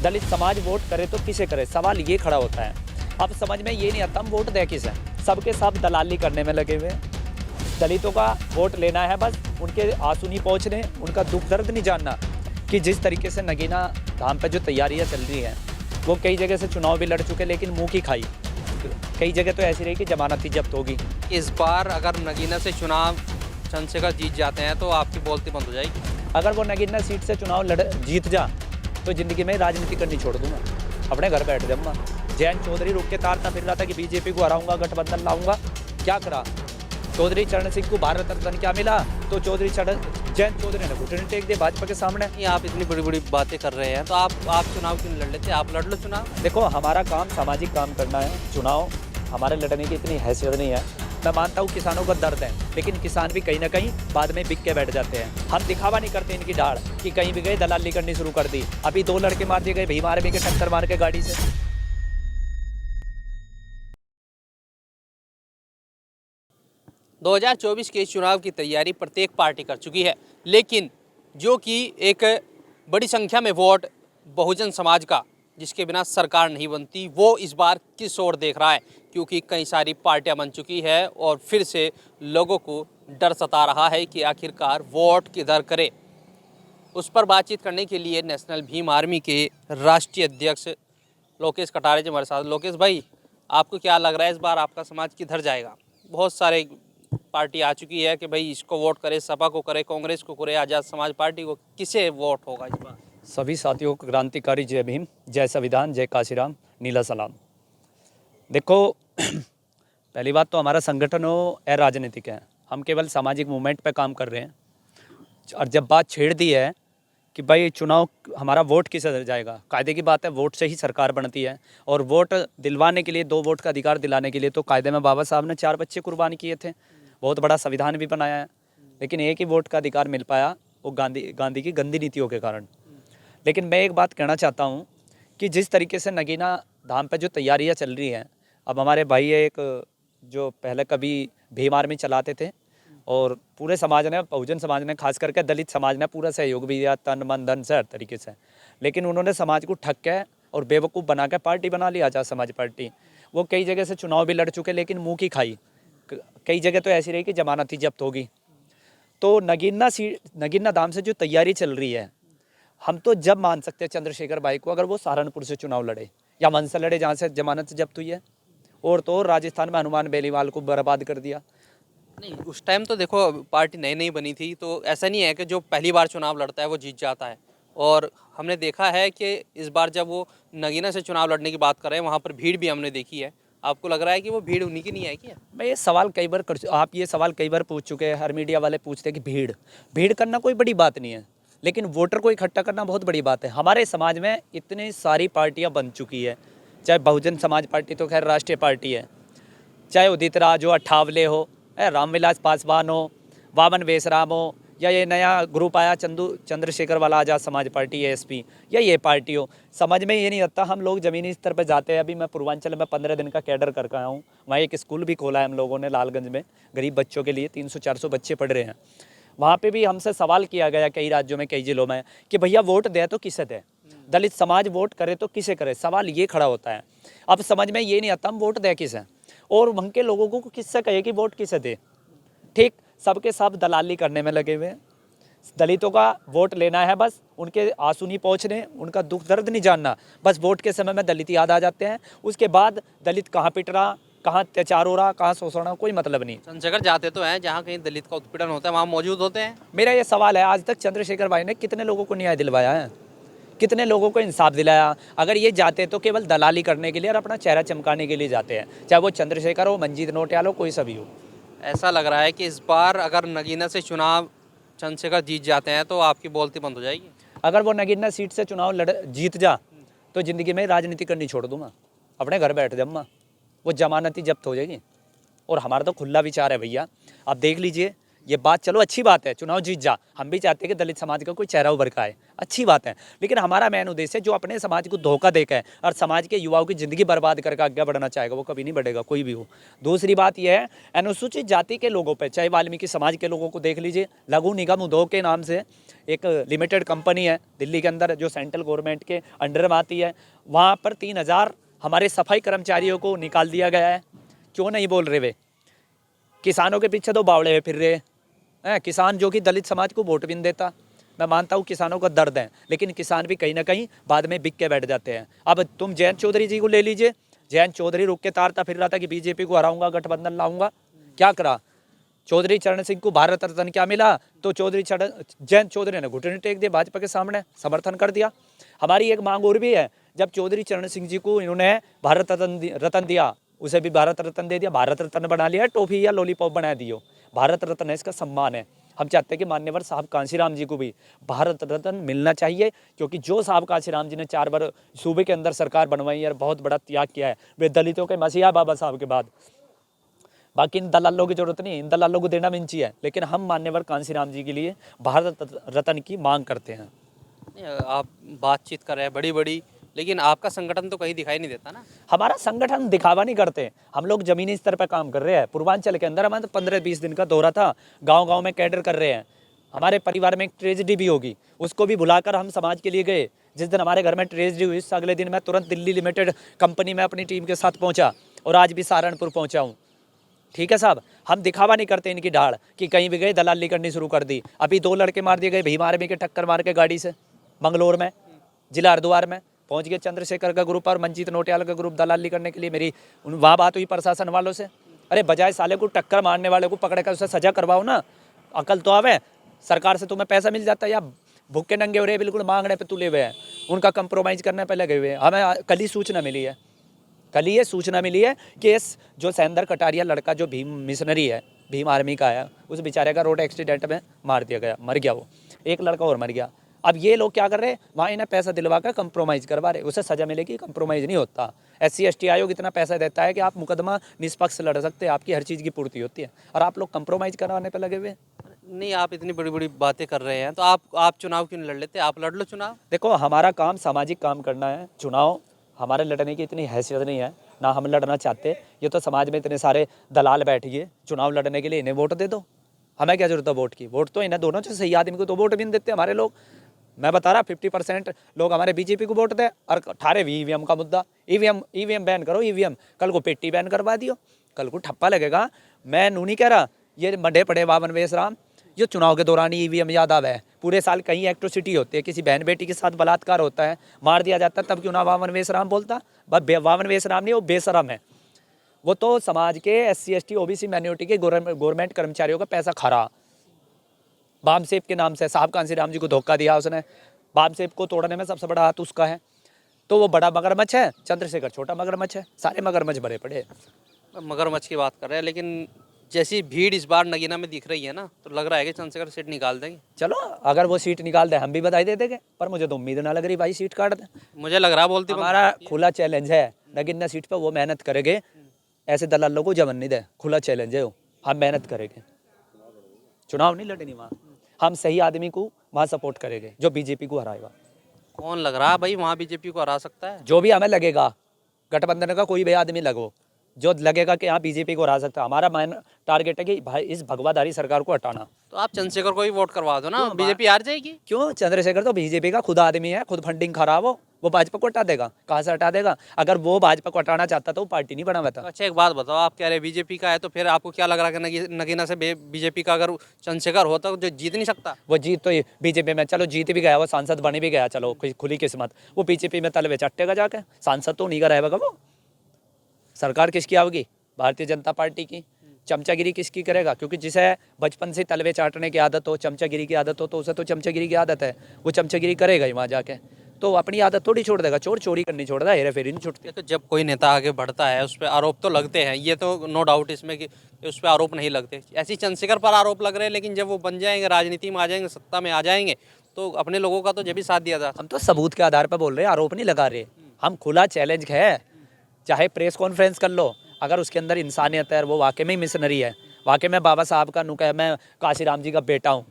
दलित समाज वोट करे तो किसे करे, सवाल ये खड़ा होता है। अब समझ में ये नहीं आता हम वोट दें किसे। सबके सब दलाली करने में लगे हुए हैं। दलितों का वोट लेना है, बस उनके आंसू नहीं पहुँचने, उनका दुख दर्द नहीं जानना कि जिस तरीके से नगीना धाम पर जो तैयारियाँ चल रही हैं, वो कई जगह से चुनाव भी लड़ चुके लेकिन मुँह की खाई। कई जगह तो ऐसी रही कि जमानत ही जब्त होगी। इस बार अगर नगीना से चुनाव चंद्रशेखर जीत जाते हैं तो आपकी बोलती बंद हो जाएगी। अगर वो नगीना सीट से चुनाव जीत जा तो ज़िंदगी में राजनीति करनी छोड़ दूंगा, अपने घर बैठ जाऊंगा। जयंत चौधरी रुक के तारता फिर रहा था कि बीजेपी को हराऊंगा, गठबंधन लाऊंगा, क्या करा? चौधरी चरण सिंह को भारत रत्न क्या मिला? तो जयंत चौधरी ने घुटने टेक दिए भाजपा के सामने। ये आप इतनी बड़ी बड़ी बातें कर रहे हैं तो आप चुनाव क्यों नहीं लड़ लेते? आप लड़ लो चुनाव। देखो, हमारा काम सामाजिक काम करना है। चुनाव हमारे लड़ने की इतनी हैसियत नहीं है। मैं मानता हूँ किसानों का दर्द है, लेकिन किसान भी कहीं ना कहीं बाद में बिक के बैठ जाते हैं। हम दिखावा नहीं करते इनकी डाढ़ कि कहीं भी गए दलाली करनी शुरू कर दी। अभी 2 लड़के मार दिए गए भीम आर्मी के टक्कर मार के गाड़ी से। 2024 के चुनाव की तैयारी प्रत्येक पार्टी कर चुकी है, लेकिन जो कि एक बड़ी संख्या में वोट बहुजन समाज का, जिसके बिना सरकार नहीं बनती, वो इस बार किस ओर देख रहा है? क्योंकि कई सारी पार्टियां बन चुकी है और फिर से लोगों को डर सता रहा है कि आखिरकार वोट किधर करे। उस पर बातचीत करने के लिए नेशनल भीम आर्मी के राष्ट्रीय अध्यक्ष लोकेश कटारे जी हमारे साथ। लोकेश भाई, आपको क्या लग रहा है इस बार आपका समाज किधर जाएगा? बहुत सारे पार्टी आ चुकी है कि भाई इसको वोट करे, सपा को करे, कांग्रेस को करे, आज़ाद समाज पार्टी को, किसे वोट होगा इस बार? सभी साथियों को क्रांतिकारी जय भीम, जय संविधान, जय काशीराम, नीला सलाम। देखो, पहली बात तो हमारा संगठन राजनीतिक है। हम केवल सामाजिक मूवमेंट पे काम कर रहे हैं। और जब बात छेड़ दी है कि भाई चुनाव हमारा वोट किसे जाएगा, कायदे की बात है, वोट से ही सरकार बनती है। और वोट दिलवाने के लिए, 2 वोट का अधिकार दिलाने के लिए तो कायदे में बाबा साहब ने 4 बच्चे कुर्बान किए थे, बहुत बड़ा संविधान भी बनाया है। लेकिन एक ही वोट का अधिकार मिल पाया, वो गांधी की गंदी नीतियों के कारण। लेकिन मैं एक बात कहना चाहता हूँ कि जिस तरीके से नगीना धाम पे जो तैयारियाँ चल रही हैं, अब हमारे भाई एक जो पहले कभी भीम आर्मी चलाते थे और पूरे समाज ने, बहुजन समाज ने, खास करके दलित समाज ने पूरा सहयोग भी दिया, तन मन धन से, हर तरीके से। लेकिन उन्होंने समाज को ठग के और बेवकूफ़ बना के पार्टी बना ली, आज़ाद समाज पार्टी। वो कई जगह से चुनाव भी लड़ चुके लेकिन मुँह की खाई। कई जगह तो ऐसी रही कि जमानत ही जब्त होगी। तो नगीना धाम से जो तैयारी चल रही है, हम तो जब मान सकते हैं चंद्रशेखर भाई को अगर वो सहारनपुर से चुनाव लड़े या मन से लड़े जहाँ से जमानत जब्त हुई है। और तो राजस्थान में हनुमान बेनीवाल को बर्बाद कर दिया। नहीं, उस टाइम तो देखो पार्टी नई नई बनी थी, तो ऐसा नहीं है कि जो पहली बार चुनाव लड़ता है वो जीत जाता है। और हमने देखा है कि इस बार जब वो नगीना से चुनाव लड़ने की बात कर रहे हैं, वहाँ पर भीड़ भी हमने देखी है। आपको लग रहा है कि वो भीड़ उन्हीं की नहीं है क्या? मैं ये सवाल कई बार आप ये सवाल कई बार पूछ चुके हैं। हर मीडिया वाले पूछते हैं कि भीड़ करना कोई बड़ी बात नहीं है, लेकिन वोटर को इकट्ठा करना बहुत बड़ी बात है। हमारे समाज में इतनी सारी पार्टियां बन चुकी है, चाहे बहुजन समाज पार्टी तो खैर राष्ट्रीय पार्टी है, चाहे उदित राज हो, अठावले हो, रामविलास पासवान हो, वामन बेसराम हो, या ये नया ग्रुप आया चंद्रशेखर वाला आज़ाद समाज पार्टी ASP, या ये पार्टी हो। समझ में ये नहीं आता। हम लोग ज़मीनी स्तर पर जाते हैं। अभी मैं पूर्वांचल में 15 दिन का कैडर करके आया हूँ। वहाँ एक स्कूल भी खोला है हम लोगों ने लालगंज में, गरीब बच्चों के लिए 300-400 बच्चे पढ़ रहे हैं। वहाँ पे भी हमसे सवाल किया गया कई राज्यों में, कई जिलों में, कि भैया वोट दे तो किसे दे, दलित समाज वोट करे तो किसे करे। सवाल ये खड़ा होता है। अब समझ में ये नहीं आता हम वोट दे किसे, और वहाँ के लोगों को किससे कहे कि वोट किसे दे। ठीक, सबके सब दलाली करने में लगे हुए हैं। दलितों का वोट लेना है, बस उनके आंसू नहीं पहुँचने, उनका दुख दर्द नहीं जानना। बस वोट के समय में दलित याद आ जाते हैं। उसके बाद दलित कहाँ पिट रहा, कहाँ अत्याचार हो रहा, कहाँ शोषण हो रहा, कोई मतलब नहीं। चंद्रशेखर जाते तो हैं जहाँ कहीं दलित का उत्पीड़न होता है, वहाँ मौजूद होते हैं। मेरा ये सवाल है, आज तक चंद्रशेखर भाई ने कितने लोगों को न्याय दिलवाया है, कितने लोगों को इंसाफ दिलाया? अगर ये जाते तो केवल दलाली करने के लिए और अपना चेहरा चमकाने के लिए जाते हैं, चाहे वो चंद्रशेखर हो, मंजीत नोटियाल हो, कोई सा भी हो। ऐसा लग रहा है कि इस बार अगर नगीना से चुनाव चंद्रशेखर जीत जाते हैं तो आपकी बोलती बंद हो जाएगी। अगर वो नगीना सीट से चुनाव जीत जा तो ज़िंदगी में राजनीति करनी छोड़ दूंगा, अपने घर बैठ जाऊँगा, वो जमानत ही जब्त हो जाएगी। और हमारा तो खुला विचार है भैया। आप देख लीजिए ये बात चलो अच्छी बात है, चुनाव जीत जा, हम भी चाहते हैं कि दलित समाज का कोई चेहरा उभर का आए, अच्छी बात है। लेकिन हमारा मेन उद्देश्य है जो अपने समाज को धोखा देकर और समाज के युवाओं की ज़िंदगी बर्बाद करके आगे बढ़ना चाहेगा वो कभी नहीं बढ़ेगा, कोई भी हो। दूसरी बात यह है, अनुसूचित जाति के लोगों पर, चाहे वाल्मीकि समाज के लोगों को देख लीजिए, लघु निगम उद्योग के नाम से एक लिमिटेड कंपनी है दिल्ली के अंदर जो सेंट्रल गवर्नमेंट के अंडर में आती है, वहाँ पर 3,000 हमारे सफाई कर्मचारियों को निकाल दिया गया है। क्यों नहीं बोल रहे वे? किसानों के पीछे तो बावड़े हुए फिर रहे हैं। किसान जो कि दलित समाज को वोट भी नहीं देता, मैं मानता हूँ किसानों का दर्द है, लेकिन किसान भी कहीं ना कहीं बाद में बिक के बैठ जाते हैं। अब तुम जयंत चौधरी जी को ले लीजिए, जयंत चौधरी रुक के तारता फिर रहा था कि बीजेपी को हराऊंगा, गठबंधन लाऊंगा, क्या करा? चौधरी चरण सिंह को भारत रत्न क्या मिला? तो जयंत चौधरी ने घुटने टेक दिए, भाजपा के सामने समर्थन कर दिया। हमारी एक मांग और भी है, जब चौधरी चरण सिंह जी को इन्होंने भारत रत्न दिया, उसे भी भारत रत्न दे दिया, भारत रत्न बना लिया, टॉफी या लॉलीपॉप बना दियो, भारत रत्न है, इसका सम्मान है। हम चाहते हैं कि मान्यवर साहब कांशीराम जी को भी भारत रत्न मिलना चाहिए, क्योंकि जो साहब कांशीराम जी ने 4 बार सूबे के अंदर सरकार बनवाई और बहुत बड़ा त्याग किया है, वे दलितों के मसीहा बाबा साहब के बाद। बाकी इन दलालों की जरूरत नहीं, इन दलालों को देना मिंची है, लेकिन हम मान्यवर कांशीराम जी के लिए भारत रत्न की मांग करते हैं। आप बातचीत कर रहे हैं बड़ी बड़ी, लेकिन आपका संगठन तो कहीं दिखाई नहीं देता ना। हमारा संगठन दिखावा नहीं करते, हम लोग जमीनी स्तर पर काम कर रहे हैं। पूर्वांचल के अंदर हमारा 15-20 दिन का दौरा था, गांव-गांव में कैडर कर रहे हैं। हमारे परिवार में एक ट्रेजेडी भी होगी, उसको भी बुलाकर हम समाज के लिए गए। जिस दिन हमारे घर में ट्रेजेडी हुई, उससे अगले दिन मैं तुरंत दिल्ली लिमिटेड कंपनी में अपनी टीम के साथ पहुँचा और आज भी सहारनपुर पहुँचा हूँ। ठीक है साहब, हम दिखावा नहीं करते इनकी ढाल कि कहीं भी गए दलाली करनी शुरू कर दी। अभी 2 लड़के मार दिए गए भीम आर्मी के, टक्कर मार के गाड़ी से, मंगलोर में, जिला हरिद्वार में पहुंच गए। चंद्रशेखर का ग्रुप और मंजीत नोटियाल का ग्रुप दलाली करने के लिए मेरी वहाँ बात हुई प्रशासन वालों से। अरे बजाय साले को टक्कर मारने वाले को पकड़ कर उससे सजा करवाओ ना, अकल तो आवे। सरकार से तुम्हें पैसा मिल जाता है या भूखे नंगे हो रहे बिल्कुल मांगने पे तुले हुए हैं, उनका कंप्रोमाइज़ करने पे लगे हुए हैं। हमें कल ही सूचना मिली है, कल ही ये सूचना मिली है कि इस जो सैंदर कटारिया लड़का जो भीम मिशनरी है, भीम आर्मी का है, उस बेचारे का रोड एक्सीडेंट में मार दिया गया, मर गया वो, एक लड़का और मर गया। अब ये लोग क्या कर रहे हैं, वहाँ इन्हें पैसा दिलवा कर कंप्रोमाइज़ करवा रहे, उसे सज़ा मिलेगी, कंप्रोमाइज़ नहीं होता। SC/ST आयोग इतना पैसा देता है कि आप मुकदमा निष्पक्ष लड़ सकते हैं, आपकी हर चीज़ की पूर्ति होती है, और आप लोग कंप्रोमाइज़ करवाने पर लगे हुए। नहीं, आप इतनी बड़ी बड़ी बातें कर रहे हैं तो आप चुनाव क्यों नहीं लड़ लेते? आप लड़ लो चुनाव। देखो, हमारा काम सामाजिक काम करना है, चुनाव हमारे लड़ने की इतनी हैसियत नहीं है, ना हम लड़ना चाहते। ये तो समाज में इतने सारे दलाल बैठिए चुनाव लड़ने के लिए, इन्हें वोट दे दो, हमें क्या जरूरत है वोट की? वोट तो इन्हें दोनों से सही आदमी को तो वोट भी नहीं देते हमारे लोग। मैं बता रहा 50% लोग हमारे बीजेपी को वोट दें, और 18 ईवीएम का मुद्दा, ईवीएम बैन करो, ईवीएम कल को पेटी बैन करवा दियो, कल को ठप्पा लगेगा। मैं नू नहीं कह रहा, ये मढ़े पड़े बावन वेशराम जो चुनाव के दौरान ईवीएम याद आवे है, पूरे साल कहीं एक्ट्रोसिटी होती है, किसी बहन बेटी के साथ बलात्कार होता है, मार दिया जाता है, तब क्यों ना बावन वेशराम बोलता? बावन वेशराम नहीं, वो बेशरम है। वो तो समाज के SC/ST OBC माइनॉरिटी के गवर्नमेंट कर्मचारियों का पैसा खा रहा। बामसेब के नाम से साहब कांशीराम जी को धोखा दिया उसने, बामसेब को तोड़ने में सबसे बड़ा हाथ उसका है। तो वो बड़ा मगरमच्छ है, चंद्रशेखर छोटा मगरमच्छ है, सारे मगरमच्छ भरे पड़े। मगरमच्छ की बात कर रहे हैं, लेकिन जैसी भीड़ इस बार नगीना में दिख रही है ना, तो लग रहा है कि चंद्रशेखर सीट निकाल देंगे। चलो, अगर वो सीट निकाल दे हम भी बधाई दे देंगे, पर मुझे तो उम्मीद ना लग रही भाई सीट काट दे। मुझे लग रहा बोलती हमारा खुला चैलेंज है, नगीना सीट पर वो मेहनत करेंगे, ऐसे दलालों को जमन नहीं दे, खुला चैलेंज है वो, हम मेहनत करेंगे, चुनाव नहीं लड़नी वहाँ, हम सही आदमी को वहाँ सपोर्ट करेंगे जो बीजेपी को हराएगा। कौन लग रहा है भाई वहाँ बीजेपी को हरा सकता है? जो भी हमें लगेगा, गठबंधन का कोई भी आदमी लगो, जो लगेगा कि यहाँ बीजेपी को हरा सकता है। हमारा मेन टारगेट है कि भाई इस भगवाधारी सरकार को हटाना। तो आप चंद्रशेखर को ही वोट करवा दो ना, बीजेपी हार जाएगी। क्यों? चंद्रशेखर तो बीजेपी का खुद आदमी है, खुद फंडिंग खराब हो, वो भाजपा को हटा देगा। कहाँ से हटा देगा? अगर वो भाजपा को हटाना चाहता तो वो पार्टी नहीं बना हुआ था। अच्छा, एक बात बताओ, आप कह रहे बीजेपी का है, तो फिर आपको क्या लग रहा है कि नगीना से बीजेपी का अगर चंद्रशेखर होता तो जो जीत नहीं सकता? वो जीत तो बीजेपी में, चलो जीत भी गया, वो सांसद बने भी गया, चलो खुली किस्मत। वो बीजेपी में तलवे चट्टेगा जाके, सांसद तो नहीं का रहेगा वो। सरकार किसकी आओगी? भारतीय जनता पार्टी की। चमचागिरी किसकी करेगा? क्योंकि जिसे बचपन से तलवे चाटने की आदत हो, चमचागिरी की आदत हो, तो उसे तो चमचागिरी की आदत है, वो चमचागिरी करेगा ही वहाँ जाके। तो अपनी आदत थोड़ी छोड़ देगा, चोर चोरी करनी छोड़ देगा, हेरा फेरी नहीं छूटती। तो जब कोई नेता आगे बढ़ता है उस पर आरोप तो लगते हैं, ये तो नो डाउट इसमें कि उस पर आरोप नहीं लगते। ऐसे चंद्रशेखर पर आरोप लग रहे हैं, लेकिन जब वो बन जाएंगे, राजनीति में आ जाएंगे, सत्ता में आ जाएंगे, तो अपने लोगों का तो जब भी साथ दिया था। हम तो सबूत के आधार पर बोल रहे हैं, आरोप नहीं लगा रहे। हम खुला चैलेंज है, चाहे प्रेस कॉन्फ्रेंस कर लो, अगर उसके अंदर इंसानियत है, वो वाकई में मिशनरी है, वाकई में बाबा साहब का नुका है, मैं काशीराम जी का बेटा हूँ,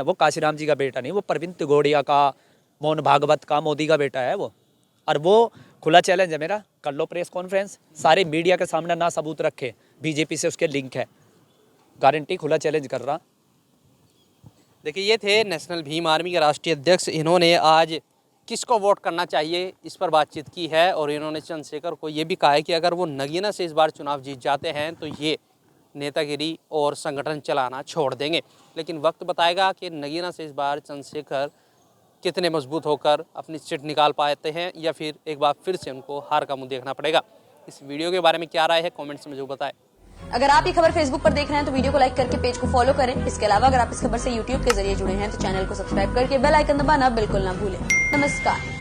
वो काशीराम जी का बेटा नहीं, वो प्रवीण तिगोड़िया का, मोहन भागवत का, मोदी का बेटा है वो। और वो खुला चैलेंज है मेरा, कर लो प्रेस कॉन्फ्रेंस, सारे मीडिया के सामने ना सबूत रखे बीजेपी से उसके लिंक है, गारंटी, खुला चैलेंज कर रहा। देखिए, ये थे नेशनल भीम आर्मी के राष्ट्रीय अध्यक्ष। इन्होंने आज किसको वोट करना चाहिए इस पर बातचीत की है और इन्होंने चंद्रशेखर को ये भी कहा है कि अगर वो नगीना से इस बार चुनाव जीत जाते हैं तो ये नेतागिरी और संगठन चलाना छोड़ देंगे। लेकिन वक्त बताएगा कि नगीना से इस बार चंद्रशेखर कितने मजबूत होकर अपनी सीट निकाल पाते हैं या फिर एक बार फिर से उनको हार का मुंह देखना पड़ेगा। इस वीडियो के बारे में क्या राय है कमेंट्स में जो बताएं। अगर आप ये खबर फेसबुक पर देख रहे हैं तो वीडियो को लाइक करके पेज को फॉलो करें। इसके अलावा अगर आप इस खबर से यूट्यूब के जरिए जुड़े हैं तो चैनल को सब्सक्राइब करके बेल आइकन दबाना बिल्कुल ना भूलें। नमस्कार।